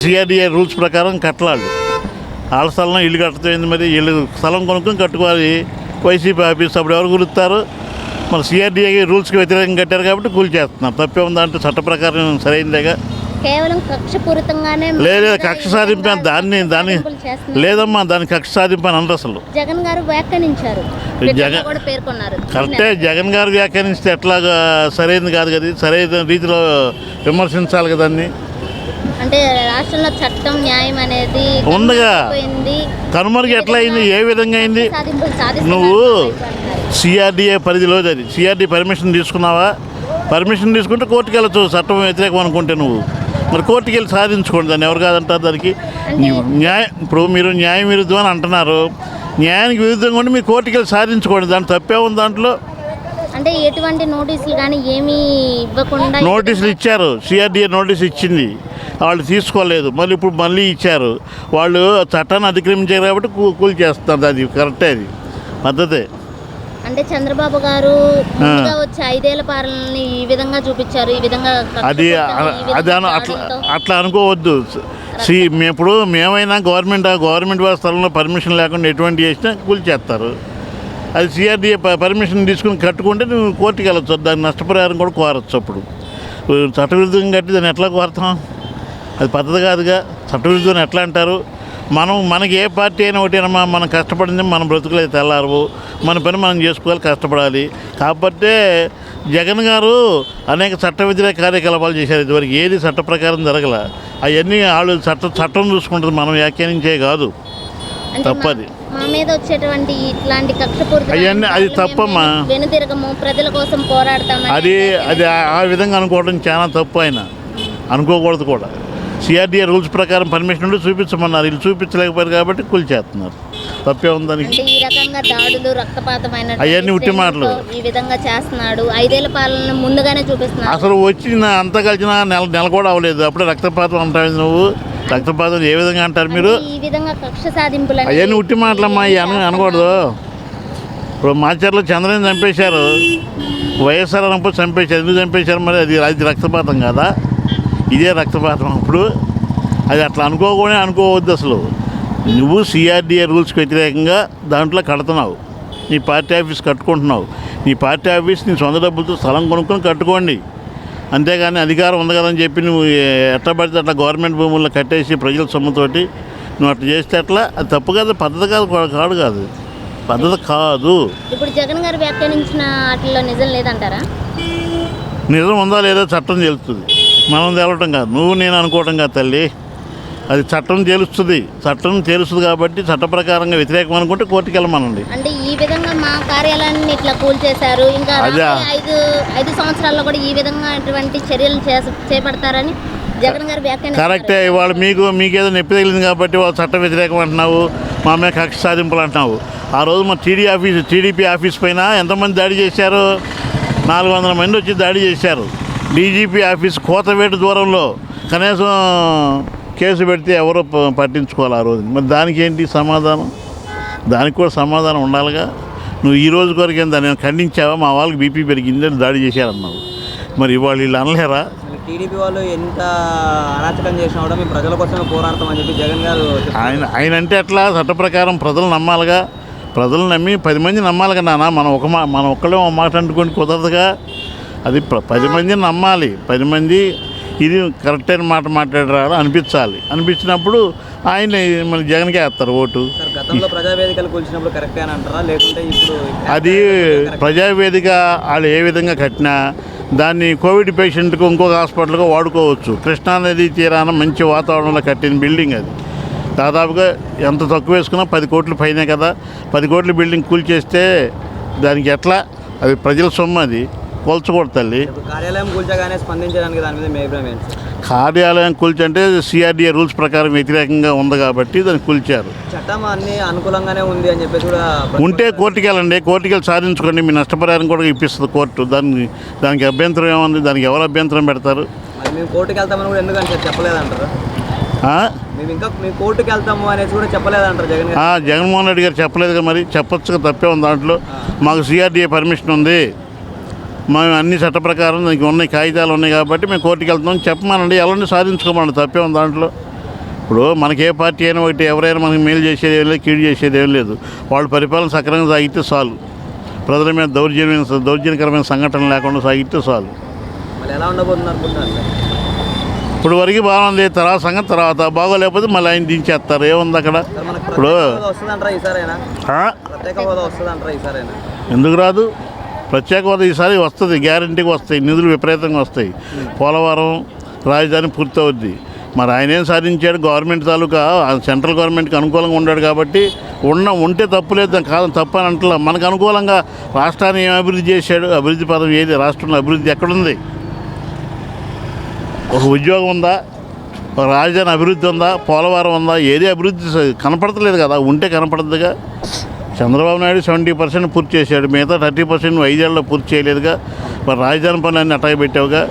CRDA rules ప్రకారం కట్టలాళ్ళు వాళ్ళ స్థలంలో ఇల్లు కట్టుతుంది. మరి ఇల్లు స్థలం కొనుక్కొని కట్టుకోవాలి. వైసీపీ ఆఫీస్ అప్పుడు ఎవరు కూలుస్తారు? మన సిఆర్డీఏ రూల్స్కి వ్యతిరేకంగా కట్టారు కాబట్టి కూలి చేస్తున్నారు. తప్పే ఉందా అంటే చట్ట ప్రకారం సరైనదేగా. కేవలం కక్షపూరితంగానే లేదు కక్ష సాధింపు దాన్ని లేదమ్మా, దాన్ని కక్ష సాధింపు అని అనరు అసలు. జగన్ గారు వ్యాఖ్యానించారు, జగన్ కూడా పేర్కొన్నారు. కరెక్టే, జగన్ గారు వ్యాఖ్యానిస్తే ఎట్లాగా సరైనది కాదు కదా. సరైన రీతిలో విమర్శించాలి కదా. దాన్ని అంటే రాష్ట్రంలో చట్టం న్యాయం అనేది ఉందిగా, కనుమరుగు ఎట్లా అయింది, ఏ విధంగా అయింది? నువ్వు సిఆర్డీఏ పరిధిలో అది సిఆర్డీ పర్మిషన్ తీసుకున్నావా? పర్మిషన్ తీసుకుంటే కోర్టుకు వెళ్ళచ్చు. చట్టం వ్యతిరేకం అనుకుంటే నువ్వు మరి కోర్టుకు వెళ్ళి సాధించుకోండి. దాన్ని ఎవరు కాదంటారు? దానికి న్యాయం, ఇప్పుడు మీరు న్యాయం విరుద్ధం అని అంటున్నారు. న్యాయానికి విరుద్ధంగా ఉండి మీరు కోర్టుకు వెళ్ళి సాధించుకోండి. దాని తప్పే ఉంది దాంట్లో. అంటే ఎటువంటి నోటీసులు కానీ ఏమీ ఇవ్వకుండా నోటీసులు ఇచ్చారు. సిఆర్డీఏ నోటీస్ ఇచ్చింది, వాళ్ళు తీసుకోలేదు. మళ్ళీ ఇప్పుడు మళ్ళీ ఇచ్చారు. వాళ్ళు చట్టాన్ని అతిక్రమించారు కాబట్టి కూలి చేస్తున్నారు. అది కరెక్టే, అది పద్ధతే. అంటే చంద్రబాబు గారు వచ్చి 5 ఏళ్ల పాలనని ఈ విధంగా చూపించారు. ఈ విధంగా అది అట్లా అనుకోవద్దు. ఇప్పుడు మేమైనా గవర్నమెంట్ స్థలంలో పర్మిషన్ లేకుండా ఎటువంటి చేసినా కూలి చేస్తారు. అది సిఆర్డీఏ పర్మిషన్ తీసుకుని కట్టుకుంటే నువ్వు కోర్టుకి వెళ్ళచ్చు. దాని నష్టపరిహారం కూడా కోరచ్చు. అప్పుడు చట్టవిరుద్ధంగా కట్టి దాన్ని ఎట్లా కోరతాం? అది పద్ధతి కాదుగా. చట్టవిరుద్ధం ఎట్లా అంటారు? మనకి ఏ పార్టీ అయినా ఒకటేనమ్మా, మనం కష్టపడింది మన బ్రతుకులు అయితే తెల్లారవు. మన పని మనం చేసుకోవాలి, కష్టపడాలి. కాబట్టి జగన్ గారు అనేక చట్ట వ్యతిరేక కార్యకలాపాలు చేశారు. ఇదివరకు ఏది చట్ట ప్రకారం జరగల. అవన్నీ వాళ్ళు చట్టం చూసుకుంటుంది, మనం వ్యాఖ్యానించే కాదు. తప్పది. మా మీద వచ్చేటువంటి ఇట్లాంటి కక్షపూరిత అవన్నీ అది తప్పమ్మా. వెనుతిరగము, ప్రజల కోసం పోరాడతాం, అది ఆ విధంగా అనుకోవడం చాలా తప్పు. అయినా అనుకోకూడదు కూడా. సిఆర్డీఏ రూల్స్ ప్రకారం పర్మిషన్ ఉంటే చూపించమన్నారు. వీళ్ళు చూపించలేకపోయారు కాబట్టి కూలి చేస్తున్నారు. తప్పే ఉందానికి. ఈ రకంగా దాడులు, రక్తపాతమైన అవన్నీ ఉట్టి మాటలు. ఈ విధంగా చేస్తున్నాడు. 5 ఏళ్ల పాలన ముందుగానే చూపిస్తున్నాడు. అసలు వచ్చిన అంతా కలిసిన నెల కూడా అవ్వలేదు, అప్పుడే రక్తపాతం అంటావు నువ్వు. రక్తపాతం ఏ విధంగా అంటారు మీరు? ఈ విధంగా కక్ష సాధింపులు అవన్నీ ఉట్టి మాటలమ్మా, ఇవన్నీ అనకూడదు. ఇప్పుడు మాచర్లో చంద్రని చంపేశారు, వైఎస్ఆర్ అన్నప్పుడు చంపేశారు. ఎందుకు చంపేశారు మరి? అది రక్తపాతం కాదా? ఇదే రక్తపాతం. అప్పుడు అది అట్లా అనుకోవద్దు అసలు. నువ్వు సిఆర్డీఏ రూల్స్కి వ్యతిరేకంగా దాంట్లో కడుతున్నావు. నీ పార్టీ ఆఫీస్ కట్టుకుంటున్నావు. నీ పార్టీ ఆఫీస్ నీ సొంత డబ్బులతో స్థలం కొనుక్కొని కట్టుకోండి. అంతేగాని అధికారం ఉంది కదని చెప్పి నువ్వు ఎట్లా పడితే అట్లా గవర్నమెంట్ భూముల్లో కట్టేసి ప్రజల సొమ్ముతోటి నువ్వు అట్లా చేస్తే అట్లా అది తప్పు కాదు, పద్ధతి కాదు పద్ధతి కాదు. ఇప్పుడు జగన్ గారు వ్యాఖ్యానించిన వాటిలో నిజం లేదంటారా? నిజం ఉందా లేదా చట్టం తెలుస్తుంది. మనం తేలటం కాదు, నువ్వు నేను అనుకోవటం కాదు తల్లి. అది చట్టం తెలుస్తుంది కాబట్టి చట్ట ప్రకారంగా వ్యతిరేకం అనుకుంటే కోర్టుకి వెళ్ళమనండి. అంటే ఈ విధంగా మా కార్యాలయాన్ని ఇట్లా కూల్చేశారు, ఇంకా 5 సంవత్సరాల్లో కూడా ఈ విధంగా అటువంటి చర్యలు చేపడతారని జగన్ గారు వ్యాఖ్యానం. కరెక్టే. ఇవాళ మీకేదో నొప్పి తగిలింది కాబట్టి వాళ్ళు చట్ట వ్యతిరేకం అంటున్నావు, మా మీద కక్ష సాధింపులు అంటున్నావు. ఆ రోజు మా టీడీపీ ఆఫీస్ పైన ఎంతమంది దాడి చేశారు? 400 మంది వచ్చి దాడి చేశారు. డీజీపీ ఆఫీస్ కోతవేటు దూరంలో కనీసం కేసు పెడితే ఎవరో పట్టించుకోవాలి ఆ రోజు. మరి దానికి ఏంటి సమాధానం? దానికి కూడా సమాధానం ఉండాలిగా. నువ్వు ఈ రోజు వరకు దాన్ని ఖండించావా? మా వాళ్ళకి బీపీ పెరిగిందని దాడి చేశారన్నావు. మరి ఇవాళ వీళ్ళు అనలేరా? టీడీపీ వాళ్ళు ఎంత అరాచకం చేసినా కూడా మేము ప్రజల కోసమే పోరాడతామని చెప్పి జగన్ గారు ఆయన అంటే అట్లా చట్ట ప్రకారం ప్రజలు నమ్మాలిగా. ప్రజలు నమ్మి 10 మంది నమ్మాలిగా నాన్న. మనం ఒక్కళ్ళే మాట అంటుకొని కుదరదుగా. అది 10 మందిని నమ్మాలి. 10 మంది ఇది కరెక్ట్ అయిన మాట మాట్లాడారు అనిపించినప్పుడు ఆయన మన జగన్కే వేస్తారు ఓటు. గతంలో ప్రజావేదికలు కూల్చినప్పుడు కరెక్టే అని అంటారా, లేకుంటే ఇప్పుడు అది ప్రజావేదిక వాళ్ళు ఏ విధంగా కట్టినా దాన్ని కోవిడ్ పేషెంట్కు ఇంకొక హాస్పిటల్గా వాడుకోవచ్చు. కృష్ణానది తీరాన మంచి వాతావరణంలో కట్టిన బిల్డింగ్ అది. దాదాపుగా ఎంత తక్కువ వేసుకున్నా 10 కోట్ల పైనే కదా. 10 కోట్ల బిల్డింగ్ కూల్చేస్తే దానికి ఎట్లా? అది ప్రజల సొమ్ము, అది కూల్చకూడదు తల్లి. కార్యాలయం కూల్చగానే స్పందించడానికి దాని మీద మీ అభిప్రాయం ఏంటి? కార్యాలయం కూల్చంటే సిఆర్డీఏ రూల్స్ ప్రకారం వ్యతిరేకంగా ఉంది కాబట్టి దాన్ని కూల్చారు. చట్టం అన్ని అనుకూలంగానే ఉంది అని చెప్పేసి కూడా ఉంటే కోర్టుకి వెళ్ళండి, కోర్టుకి వెళ్ళి సాధించుకోండి. మీ నష్టపరిహారం కూడా ఇప్పిస్తుంది కోర్టు. దానికి అభ్యంతరం ఏముంది? దానికి ఎవరు అభ్యంతరం పెడతారు? మేము కోర్టుకి వెళ్తామని కూడా ఎందుకంటే చెప్పలేదంటారు. మేము ఇంకా మేము కోర్టుకి వెళ్తాము అనేసి కూడా చెప్పలేదంటారు జగన్మోహన్ రెడ్డి గారు చెప్పలేదుగా. మరి చెప్పొచ్చుగా, తప్పే ఉంది దాంట్లో. మాకు సిఆర్డీఏ పర్మిషన్ ఉంది, మేము అన్ని చట్ట ప్రకారం దానికి ఉన్నాయి, కాగితాలు ఉన్నాయి కాబట్టి మేము కోర్టుకి వెళ్తున్నాం చెప్పమానండి. ఎవరిని సాధించుకోమని తప్పే ఉంది దాంట్లో. ఇప్పుడు మనకి ఏ పార్టీ అయినా ఒకటి, ఎవరైనా మనకి మేలు చేసేది ఏం లేదు, కీడు చేసేది ఏం లేదు. వాళ్ళు పరిపాలన సక్రమంగా సాగితే చాలు. ప్రజల మీద దౌర్జన్యకరమైన సంఘటనలు లేకుండా సాగితే చాలు. మళ్ళీ ఎలా ఉండబోతుంది అనుకుంటున్నారు సార్? ఇప్పుడు వరకు బాగుంది, తర్వాత సంగతి తర్వాత. బాగోలేకపోతే మళ్ళీ ఆయన దించేస్తారు. ఏముంది అక్కడ? సార్ మనకు ఇప్పుడు ప్రత్యేక హోదా వస్తుందంటారా ఈసారైనా? ఆ? ప్రత్యేక హోదా వస్తుందంటారా ఈసారైనా? ఎందుకు రాదు? ప్రత్యేక హోదా ఈసారి వస్తుంది, గ్యారంటీగా వస్తాయి. నిధులు విపరీతంగా వస్తాయి. పోలవరం రాజధాని పూర్తి అవుద్ది. మరి ఆయన ఏం సాధించాడు? గవర్నమెంట్ తాలూకా సెంట్రల్ గవర్నమెంట్కి అనుకూలంగా ఉన్నాడు కాబట్టి ఉంటే తప్పు లేదు, కాదు తప్పు అని అంటలా. మనకు అనుకూలంగా రాష్ట్రాన్ని ఏం అభివృద్ధి చేశాడు? అభివృద్ధి పదం ఏది? రాష్ట్రంలో అభివృద్ధి ఎక్కడుంది? ఒక ఉద్యోగం ఉందా? ఒక రాజధాని అభివృద్ధి ఉందా? పోలవరం ఉందా? ఏది అభివృద్ధి కనపడతలేదు కదా. ఉంటే కనపడద్దుగా. చంద్రబాబు నాయుడు 70% పూర్తి చేశాడు, మిగతా 30% 5 ఏళ్ళలో పూర్తి చేయలేదుగా. మరి రాజధాని పనులు అన్నీ అటాయి పెట్టావుగా.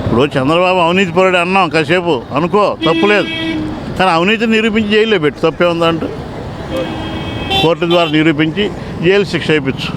ఇప్పుడు చంద్రబాబు అవినీతి పరుడు అన్నాం కాసేపు, అనుకో, తప్పులేదు. కానీ అవినీతిని నిరూపించి జైల్లో పెట్టు, తప్పే ఉందంటూ కోర్టు ద్వారా నిరూపించి జైలు శిక్ష వేయించు.